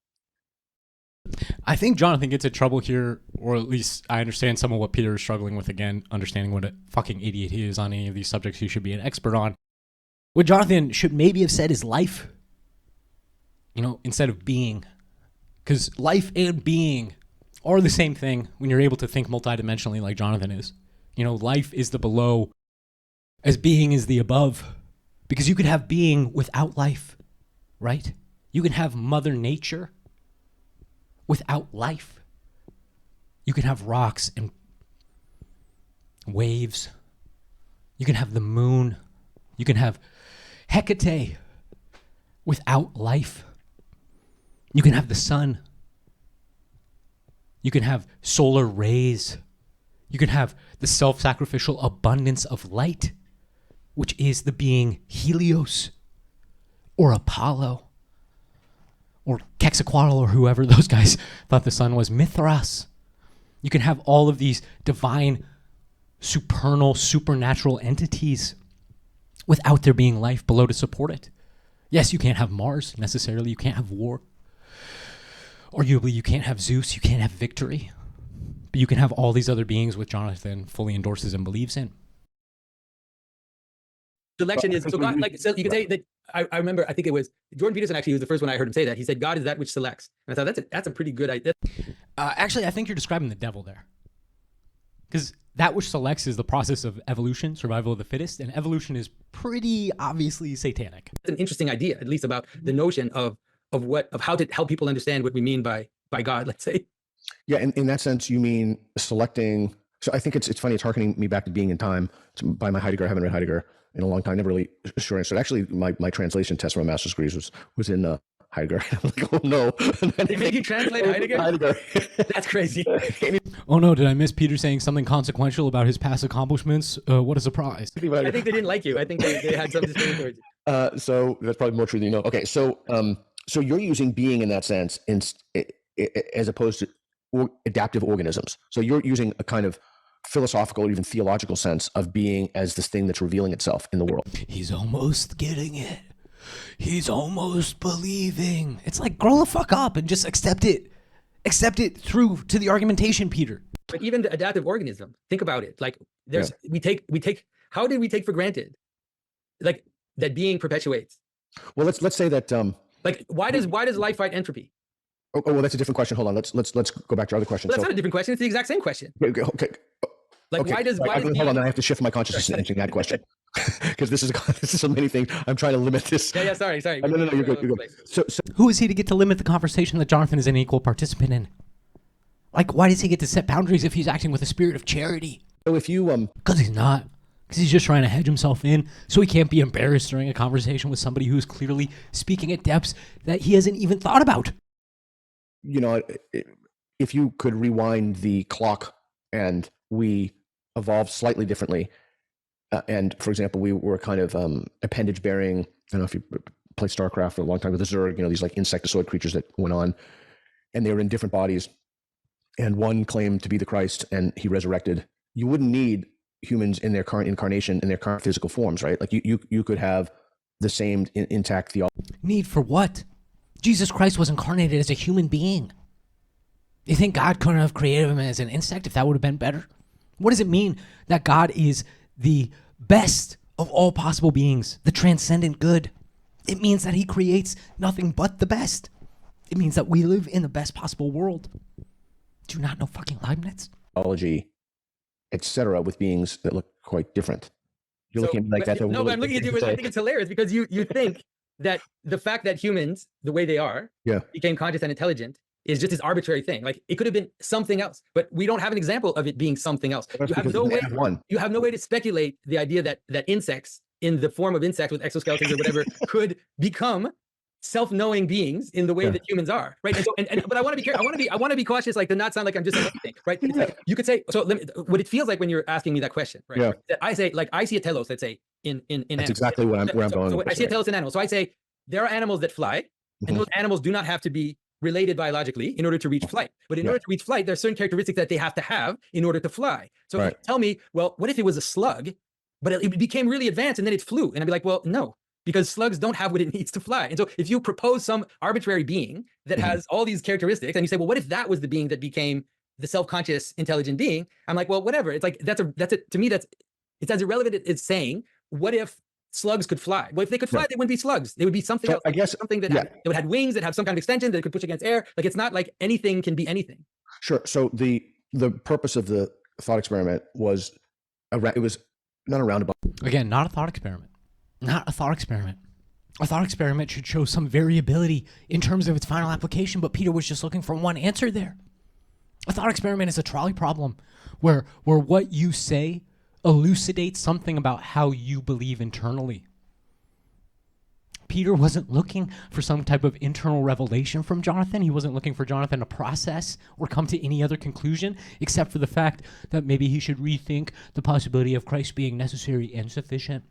I think Jonathan gets in trouble here, or at least I understand some of what Peter is struggling with, again, understanding what a fucking idiot he is on any of these subjects he should be an expert on. What Jonathan should maybe have said is life, instead of being. Because life and being are the same thing when you're able to think multidimensionally like Jonathan is. Life is the below as being is the above. Because you could have being without life, right? You can have Mother Nature without life. You can have rocks and waves. You can have the moon. You can have Hecate without life. You can have the sun. You can have solar rays. You can have the self-sacrificial abundance of light, which is the being Helios or Apollo or Quetzalcoatl or whoever those guys thought the sun was, Mithras. You can have all of these divine, supernal, supernatural entities without there being life below to support it. Yes, you can't have Mars necessarily. You can't have war. Arguably, you can't have Zeus. You can't have victory. But you can have all these other beings which Jonathan fully endorses and believes in. Selection is, so God, so you can say that, I remember, I think it was Jordan Peterson actually was the first one I heard him say that. He said, God is that which selects. And I thought that's a pretty good idea. Actually, I think you're describing the devil there. Because that which selects is the process of evolution, survival of the fittest, and evolution is pretty obviously satanic. It's an interesting idea, at least about the notion of how to help people understand what we mean by God, let's say. Yeah, in that sense, you mean selecting. So I think it's funny. It's harkening me back to Being in Time by my Heidegger. I haven't read Heidegger in a long time. Never really sure answered. Actually, my translation test for my master's degrees was in Heidegger. I'm like, oh no! They make you translate Heidegger? Heidegger. That's crazy. Oh no! Did I miss Peter saying something consequential about his past accomplishments? What a surprise! I think they didn't like you. I think they had some disdain towards you. So that's probably more true than you know. Okay, so you're using being in that sense, as opposed to adaptive organisms. So you're using a kind of philosophical or even theological sense of being as this thing that's revealing itself in the world. He's almost getting it. He's almost believing. It's like, grow the fuck up and just accept it. Accept it through to the argumentation, Peter. But even the adaptive organism, think about it. Like we take, how did we take for granted, like, that being perpetuates? Well, let's say that. Like, why does life fight entropy? Oh, well, that's a different question. Hold on. Let's go back to our other question. Well, that's not a different question. It's the exact same question. Okay. Like, okay. hold on. I have to shift my consciousness in answering that question because this is so many things. I'm trying to limit this. Yeah. Sorry. No, you're good. So who is he to get to limit the conversation that Jonathan is an equal participant in? Like, why does he get to set boundaries if he's acting with a spirit of charity? So if you because he's not. Because he's just trying to hedge himself in so he can't be embarrassed during a conversation with somebody who's clearly speaking at depths that he hasn't even thought about. If you could rewind the clock and we evolved slightly differently, and for example, we were kind of appendage bearing. I don't know if you played StarCraft for a long time with the Zerg, these like insectoid creatures that went on, and they were in different bodies, and one claimed to be the Christ and he resurrected. You wouldn't need humans in their current incarnation, in their current physical forms, right? Like you could have the same intact theology. Need for what? Jesus Christ was incarnated as a human being. You think God couldn't have created him as an insect if that would have been better? What does it mean that God is the best of all possible beings, the transcendent good. It means that he creates nothing but the best. It means that we live in the best possible world. Do you not know fucking Leibniz? Biology, etc., with beings that look quite different. You're looking at me like that. No, but I'm looking at you. I think it's hilarious because you think that the fact that humans, the way they are, became conscious and intelligent is just this arbitrary thing. Like it could have been something else, but we don't have an example of it being something else. You have no way. You have no way to speculate the idea that insects, in the form of insects with exoskeletons or whatever, could become self-knowing beings in the way that humans are, right? And so, but I want to be careful. I want to be cautious, like to not sound like I'm just anything, right? It's like, you could say, so what it feels like when you're asking me that question, right? That I say, like, I see a telos, let's say, in That's animals. exactly where I'm going. So I see a telos in animals. So I say there are animals that fly, and those animals do not have to be related biologically in order to reach flight. But in order to reach flight, there are certain characteristics that they have to have in order to fly. So if you tell me, well, what if it was a slug, but it became really advanced and then it flew? And I'd be like, well, no, because slugs don't have what it needs to fly. And so if you propose some arbitrary being that has all these characteristics and you say, well, what if that was the being that became the self-conscious intelligent being? I'm like, well, whatever. It's like, to me, it's as irrelevant as saying, what if slugs could fly? Well, if they could fly, they wouldn't be slugs. They would be something else. I guess something that that would have wings, that have some kind of extension, that could push against air. Like, it's not like anything can be anything. Sure. So the purpose of the thought experiment was, it was not a roundabout. Again, not a thought experiment. Not a thought experiment. A thought experiment should show some variability in terms of its final application, but Peter was just looking for one answer there. A thought experiment is a trolley problem where what you say elucidates something about how you believe internally. Peter wasn't looking for some type of internal revelation from Jonathan. He wasn't looking for Jonathan to process or come to any other conclusion except for the fact that maybe he should rethink the possibility of Christ being necessary and sufficient.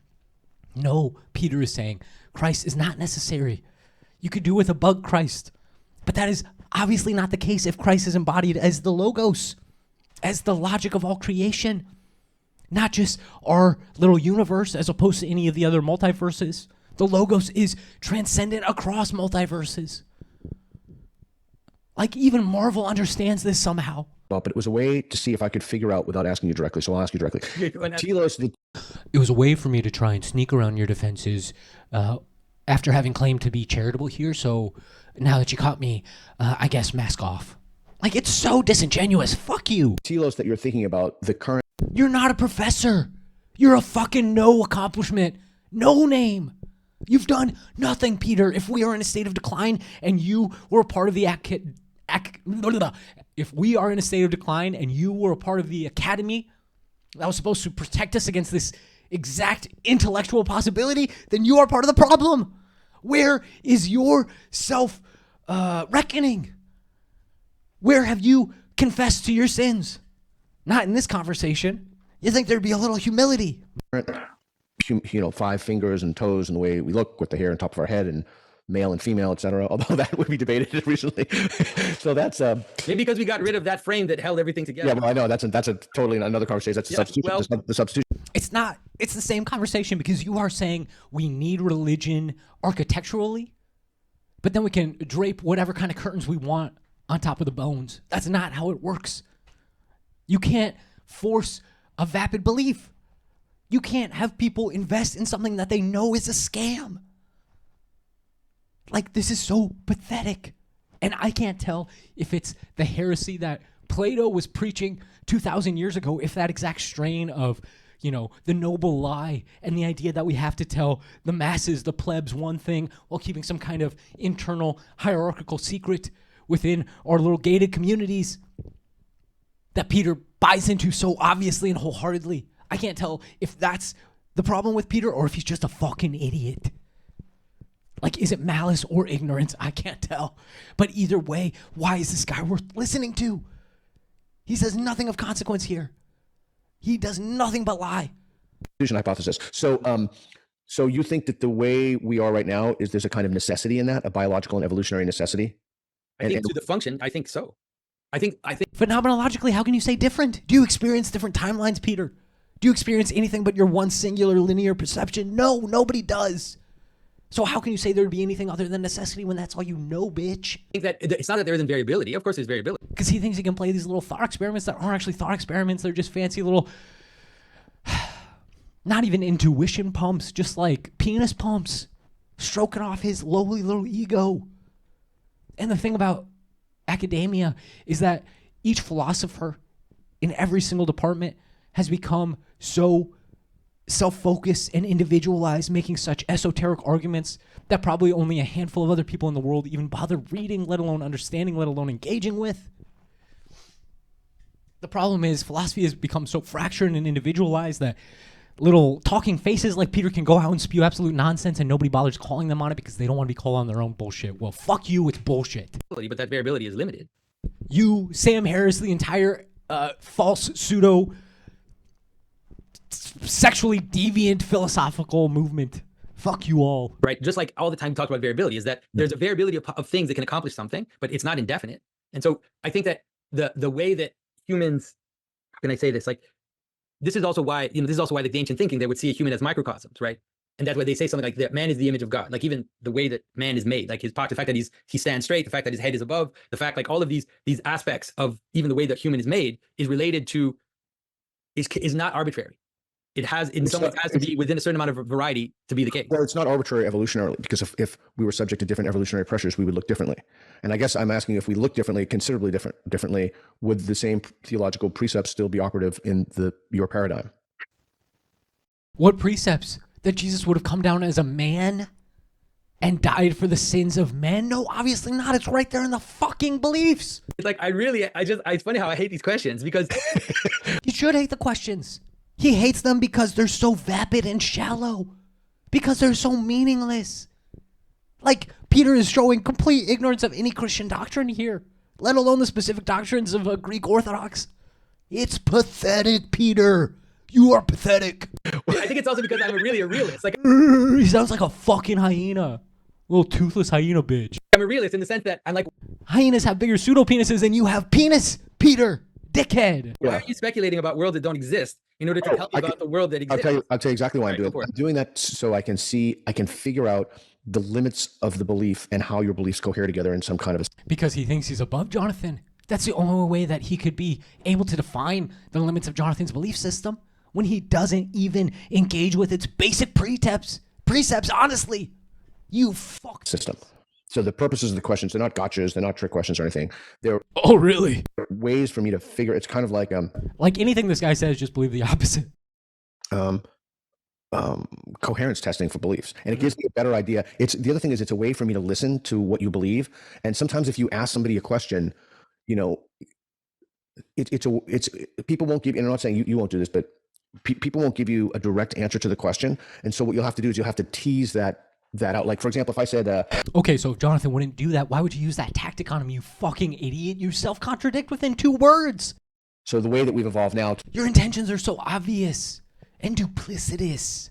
No, Peter is saying Christ is not necessary. You could do with a bug Christ, but that is obviously not the case if Christ is embodied as the Logos, as the logic of all creation, not just our little universe as opposed to any of the other multiverses. The Logos is transcendent across multiverses. Like even Marvel understands this somehow. But it was a way to see if I could figure out without asking you directly. So I'll ask you directly. It was a way for me to try and sneak around your defenses after having claimed to be charitable here. So now that you caught me, I guess mask off. Like, it's so disingenuous. Fuck you. Telos that you're thinking about, the current... You're not a professor. You're a fucking no accomplishment. No name. You've done nothing, Peter. If we are in a state of decline and you were a part of the if we are in a state of decline and you were a part of the academy that was supposed to protect us against this exact intellectual possibility, then you are part of the problem. Where is your self-reckoning? Where have you confessed to your sins? Not in this conversation. You think there'd be a little humility. 5 fingers and toes and the way we look with the hair on top of our head and male and female, etc. Although that would be debated recently. So that's maybe because we got rid of that frame that held everything together. Yeah, well, I know that's a totally another conversation. That's a substitution. Well, the substitution. It's not. It's the same conversation because you are saying we need religion architecturally, but then we can drape whatever kind of curtains we want on top of the bones. That's not how it works. You can't force a vapid belief. You can't have people invest in something that they know is a scam. Like, this is so pathetic. And I can't tell if it's the heresy that Plato was preaching 2,000 years ago, if that exact strain of, the noble lie and the idea that we have to tell the masses, the plebs, one thing while keeping some kind of internal hierarchical secret within our little gated communities that Peter buys into so obviously and wholeheartedly. I can't tell if that's the problem with Peter or if he's just a fucking idiot. Like, is it malice or ignorance? I can't tell. But either way, why is this guy worth listening to? He says nothing of consequence here. He does nothing but lie. Hypothesis. So you think that the way we are right now is there's a kind of necessity in that, a biological and evolutionary necessity? I think to the function, I think so. I think. Phenomenologically, how can you say different? Do you experience different timelines, Peter? Do you experience anything but your one singular linear perception? No, nobody does. So how can you say there would be anything other than necessity when that's all you know, bitch? I think that it's not that there isn't variability. Of course there's variability. Because he thinks he can play these little thought experiments that aren't actually thought experiments. They're just fancy little Not even intuition pumps, just like penis pumps, stroking off his lowly little ego. And the thing about academia is that each philosopher in every single department has become so self-focused and individualized, making such esoteric arguments that probably only a handful of other people in the world even bother reading, let alone understanding, let alone engaging with. The problem is philosophy has become so fractured and individualized that little talking faces like Peter can go out and spew absolute nonsense and nobody bothers calling them on it because they don't want to be called on their own bullshit. Well, fuck you, it's bullshit. But that variability is limited. You, Sam Harris, the entire false pseudo sexually deviant philosophical movement. Fuck you all. Right? Just like all the time we talked about variability is that there's a variability of things that can accomplish something, but it's not indefinite. And so I think that the way that humans, how can I say this? Like, this is also why, this is also why the ancient thinking, they would see a human as microcosms, right? And that's why they say something like that man is the image of God. Like even the way that man is made, like his posture, the fact that he stands straight, the fact that his head is above, the fact like all of these aspects of even the way that human is made is related to, is not arbitrary. It has, in some ways, has to be within a certain amount of variety to be the case. Well, it's not arbitrary evolutionarily, because if we were subject to different evolutionary pressures, we would look differently. And I guess I'm asking, if we look differently, considerably differently, would the same theological precepts still be operative in your paradigm? What precepts? That Jesus would have come down as a man and died for the sins of men? No, obviously not. It's right there in the fucking beliefs. It's like, it's funny how I hate these questions because You should hate the questions. He hates them because they're so vapid and shallow. Because they're so meaningless. Like, Peter is showing complete ignorance of any Christian doctrine here, let alone the specific doctrines of a Greek Orthodox. It's pathetic, Peter. You are pathetic. I think it's also because I'm really a realist. Like, He sounds like a fucking hyena. Little toothless hyena bitch. I'm a realist in the sense that I'm like, Hyenas have bigger pseudo-penises than you have penis, Peter. Dickhead. why are you speculating about worlds that don't exist in order to tell me about the world that exists? I'll tell you exactly why I'm doing it. Go for it. I'm doing that so I can figure out the limits of the belief and how your beliefs cohere together in some kind of Because he thinks he's above Jonathan. That's the only way that he could be able to define the limits of Jonathan's belief system when he doesn't even engage with its basic precepts. Honestly. You fuck. system. So the purposes of the questions, they're not gotchas, they're not trick questions or anything. They're Oh, really? ways for me to figure. It's kind of like Like anything this guy says, just believe the opposite. Coherence testing for beliefs, and it gives me a better idea. It's the other thing is it's a way for me to listen to what you believe. And sometimes if you ask somebody a question, it's people won't give. And I'm not saying you won't do this, but people won't give you a direct answer to the question. And so what you'll have to do is you'll have to tease that out. Like, for example, if I said, Okay, so if Jonathan wouldn't do that, why would you use that tactic on him, you fucking idiot? You self-contradict within 2 words. so the way that we've evolved now, Your intentions are so obvious and duplicitous.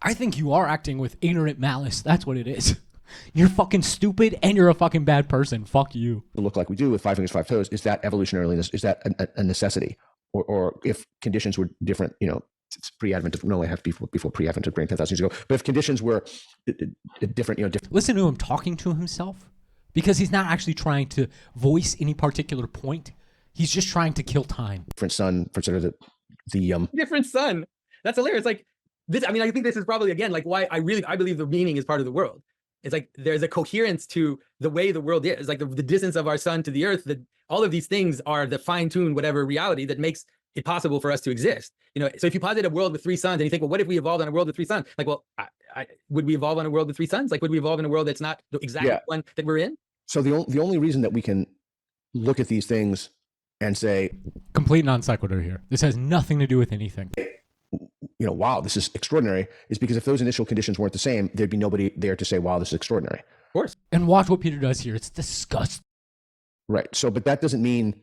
I think you are acting with ignorant malice. That's what it is. You're fucking stupid and you're a fucking bad person. Fuck you. to look like we do with 5 fingers, 5 toes, is that evolutionarily, is that a necessity? Or if conditions were different, it's pre-advent of, no, I have before pre-advent of brain 10,000 years ago. But if conditions were different, different. Listen to him talking to himself because he's not actually trying to voice any particular point. He's just trying to kill time. Different sun, for sort of the different sun. That's hilarious. Like this, I mean, I think this is probably again like why I believe the meaning is part of the world. It's like there's a coherence to the way the world is. Like the distance of our sun to the earth, that all of these things are the fine-tuned whatever reality that makes it possible for us to exist. So if you posit a world with 3 suns and you think, well, what if we evolved on a world with 3 suns? Like, well, would we evolve on a world with 3 suns? Like, would we evolve in a world that's not the exact one that we're in? So the only reason that we can look at these things and say, Complete non sequitur here. This has nothing to do with anything. wow, this is extraordinary, is because if those initial conditions weren't the same, there'd be nobody there to say, wow, this is extraordinary. Of course. And watch what Peter does here. It's disgusting. Right. So, but that doesn't mean,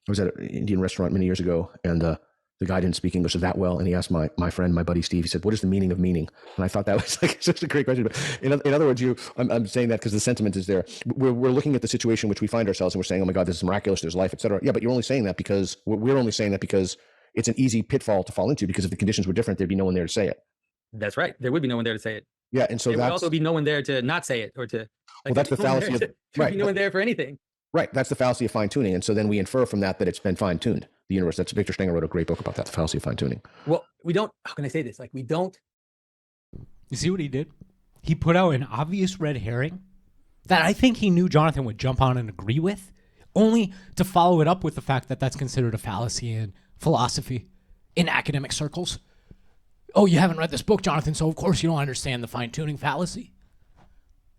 I was at an Indian restaurant many years ago, and the guy didn't speak English that well, and he asked my friend, my buddy Steve, he said, what is the meaning of meaning? And I thought that was like such a great question. But in other words, I'm saying that because the sentiment is there. We're looking at the situation in which we find ourselves, and we're saying, oh my God, this is miraculous, there's life, etc. Yeah, but you're only saying that because, we're only saying that because it's an easy pitfall to fall into, because if the conditions were different, there'd be no one there to say it. That's right. There would be no one there to say it. Yeah, and so there would also be no one there to not say it or to. Well, that's the fallacy of right. No one there for anything. Right. That's the fallacy of fine tuning. And so then we infer from that it's been fine tuned. the universe. That's Victor Stenger wrote a great book about that, The Fallacy of Fine Tuning. Well, we don't, how can I say this? Like, we don't. You see what he did? He put out an obvious red herring that I think he knew Jonathan would jump on and agree with, only to follow it up with the fact that that's considered a fallacy in philosophy, in academic circles. Oh, you haven't read this book, Jonathan, so of course you don't understand the fine-tuning fallacy.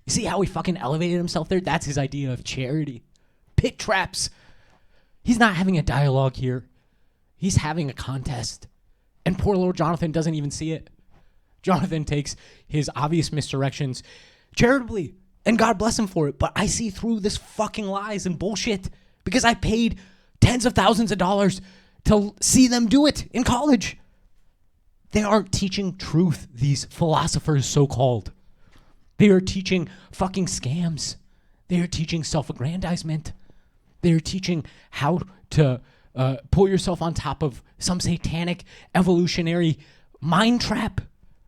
You see how he fucking elevated himself there? That's his idea of charity. Pit traps. He's not having a dialogue here. He's having a contest. And poor little Jonathan doesn't even see it. Jonathan takes his obvious misdirections charitably, and God bless him for it. But I see through this fucking lies and bullshit because I paid tens of thousands of dollars to see them do it in college. They aren't teaching truth, these philosophers so-called. They are teaching fucking scams. They are teaching self-aggrandizement. They are teaching how to pull yourself on top of some satanic evolutionary mind trap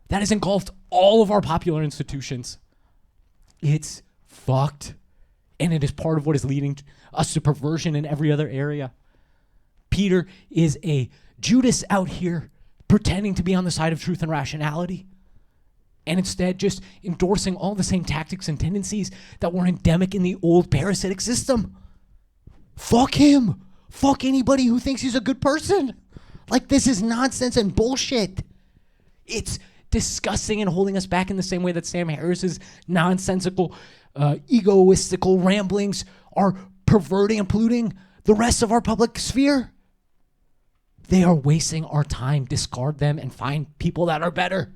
that has engulfed all of our popular institutions. It's fucked. And it is part of what is leading us to perversion in every other area. Peter is a Judas out here pretending to be on the side of truth and rationality, and instead just endorsing all the same tactics and tendencies that were endemic in the old parasitic system. Fuck him. Fuck anybody who thinks he's a good person. Like, this is nonsense and bullshit. It's disgusting and holding us back in the same way that Sam Harris's nonsensical, egoistical ramblings are perverting and polluting the rest of our public sphere. They are wasting our time. Discard them and find people that are better.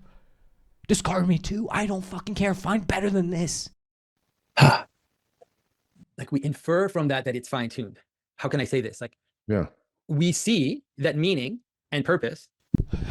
Discard me too. I don't fucking care. Find better than this. Like, we infer from that it's fine-tuned. How can I say this? Like, Yeah. we see that meaning and purpose.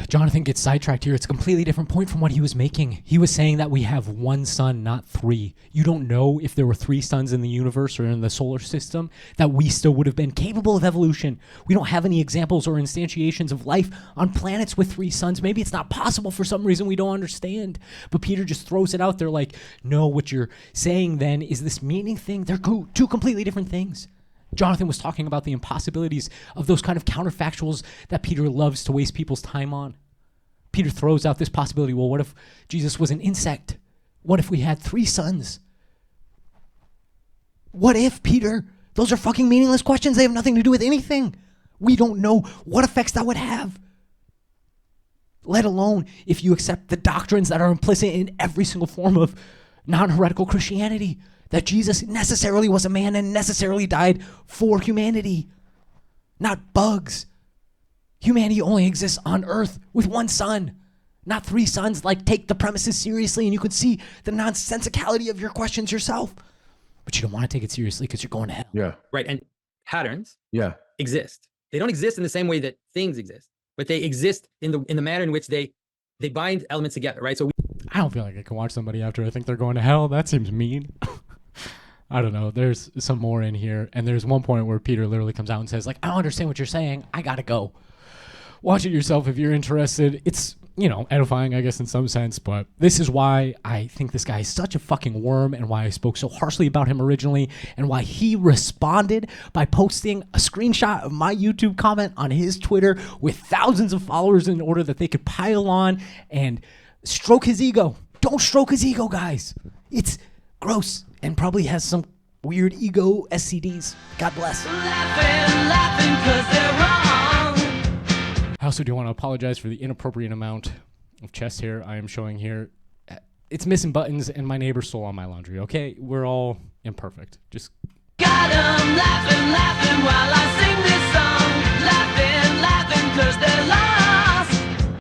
Jonathan gets sidetracked here. It's a completely different point from what he was making. He was saying that we have one sun, not three. You don't know if there were three suns in the universe or in the solar system, that we still would have been capable of evolution. We don't have any examples or instantiations of life on planets with three suns. Maybe it's not possible for some reason we don't understand. But Peter just throws it out there like, no, what you're saying then is this meaning thing. They're two completely different things. Jonathan was talking about the impossibilities of those kind of counterfactuals that Peter loves to waste people's time on. Peter throws out this possibility. Well, what if Jesus was an insect? What if we had three suns? What if, Peter? Those are fucking meaningless questions. They have nothing to do with anything. We don't know what effects that would have. Let alone if you accept the doctrines that are implicit in every single form of non-heretical Christianity. That Jesus necessarily was a man and necessarily died for humanity, not bugs. Humanity only exists on Earth with one sun, not three suns. Like, take the premises seriously and you could see the nonsensicality of your questions yourself. But you don't want to take it seriously because you're going to hell. Yeah. Right. And patterns Yeah. exist. They don't exist in the same way that things exist, but they exist in the manner in which they bind elements together, right? So I don't feel like I can watch somebody after I think they're going to hell. That seems mean. I don't know. There's some more in here. And there's one point where Peter literally comes out and says, like, I don't understand what you're saying. I got to go. Watch it yourself if you're interested. It's, edifying, I guess, in some sense. But this is why I think this guy is such a fucking worm and why I spoke so harshly about him originally and why he responded by posting a screenshot of my YouTube comment on his Twitter with thousands of followers in order that they could pile on and stroke his ego. Don't stroke his ego, guys. It's gross and probably has some weird ego STDs. God bless. Laughing 'cause they're wrong. I also do want to apologize for the inappropriate amount of chest hair I am showing here. It's missing buttons and my neighbor stole all my laundry, okay? We're all imperfect. Just Got 'em laughing.